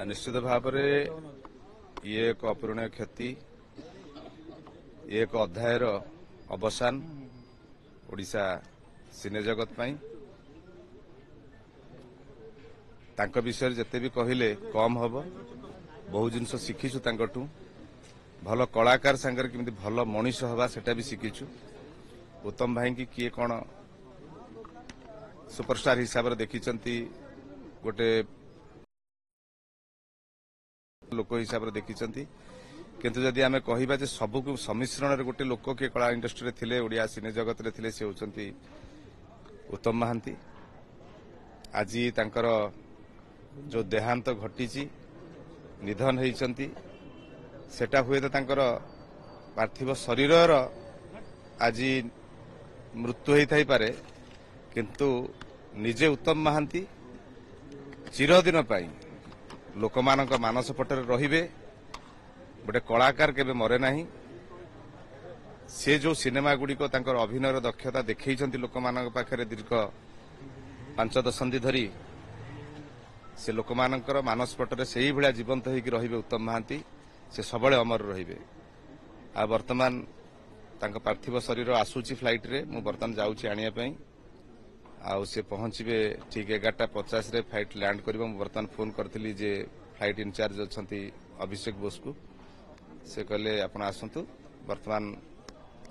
निश्चित भाव ये एक अपूरणीय क्षति ये एक अध्यायर अवसान ओडिशा सिने जगत तांको विषय जिते भी कहले कम हम बहु जिन शिखीचु भल कलाकार सांगर किमी भल मनीष हवा सेटा भी शिखीचु उत्तम भाई की किए कौन सुपरस्टार हिसाब से देखी गोटे लोक हिसाब से देखी किंतु जदि आम कहवा सबको सम्मिश्रण गोटे लोक किए कला इंडस्ट्री थिले ओडिया सिने जगत रे थिले से होचंती उत्तम महांती आज तांकर जो देहांत घटी निधन होती सेटा हुए तो तांकर पार्थिव शरीर आज मृत्यु होता पारे किंतु निजे उत्तम महांती चिरदिन लोकमानक मानस पटरे रहिबे गोटे कलाकार केबे मरे नाही से जो सिनेमा गुड़िक अभिनयर दक्षता देखैछंती लोकमानक पाखरे दीर्घ 5 दशंधि धरी से लोकमानकर मानस पटरे से भाया जीवंत होकर रहिबे उत्तम महांती से सबले अमर रहिबे आ वर्तमान तांका पार्थिव शरीर आसुची फ्लाइट रे मु वर्तमान जाउची आनिया पई आ से पहुंचबे ठीक 11:50 रे फ्लाइट लैंड करबो मु वर्तमान फोन करथिली जे फ्लाइट इंचार्ज अछंती अभिषेक बोस को से कहले आपण आसंतु वर्तमान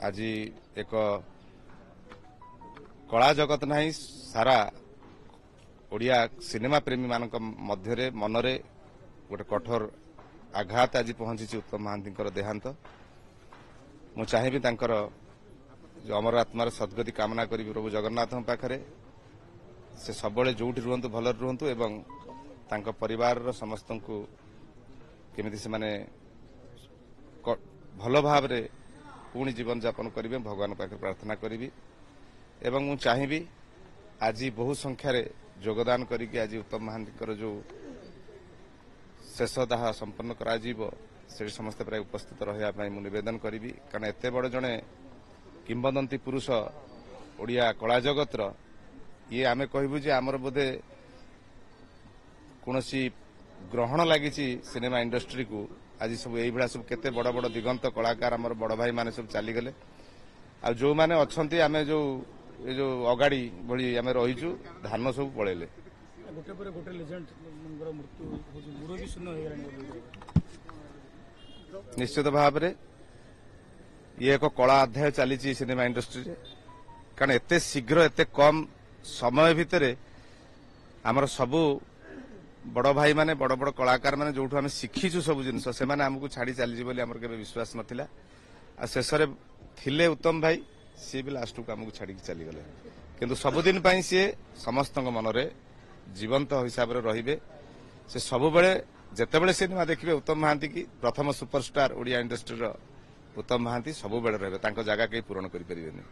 आज एक कला जगत नाही सारा ओडिया सिनेमा प्रेमी मानक मध्यरे मनरे गोटे कठोर आघात आज पहुंची उत्तम महांती देहांत मु चाहिए तांकर जो अमर आत्मार सद्गति कामना करी प्रभु जगन्नाथ पाखरे से सबले जोठी रुहंतु भल रुहंतु एवं तांका परिवार समस्त को केमिति से माने भल भाव रे पुणी जीवन यापन करेंगे भगवान पाखे प्रार्थना करी एवं मु चाहिए आज बहु संख्यार योगदान करिके आज उत्तम महांती जो शेष दाह संपन्न करा से समस्त प्राय उपस्थित रहा निवेदन करी कारण एत बड़ जड़े किंबदंती पुरुष ओडिया कला जगत ये आमे कहबू जे आमर बोधे कौन ग्रहण लगी सिनेमा इंडस्ट्री को आज सब यही सब केते बड़ बड़ दिगंत कलाकार आमर बड़ भाई माने सब चलीगले आ जो माने अच्छंती आमे जो ये जो अगाड़ी भली आमे रहीचु धान सब पळेले गोटे पर गोटे लेजेंड मृत्यु गुरु भी शून्य निश्चित भाव रे ये एक कला अध्याय चली सिनेमा इंडस्ट्री रे कारण एते शीघ्र एते कम समय भितरे आमर सबु बड़ भाई माने बड़ बड़ कलाकार माने जोठु आमे शिखीचु सब जिनस से माने हमकु छाड़ी चली बोली हमर केबे विश्वास नथिला आ शेष रे थिले उत्तम भाई सी भी लास्ट को आमको छाड़ी चली गले किंतु सबुदिन पाई सी समस्त मनरे जीवंत हिसाब से रहिबे से सब बेले जेतेबेले सिनेमा देखिबे उत्तम महांती की प्रथम सुपरस्टार ओडिया इंडस्ट्री उत्तम महांती सब बेले रहिबे तांको जगह कहीं पूरण करि परिबेनी।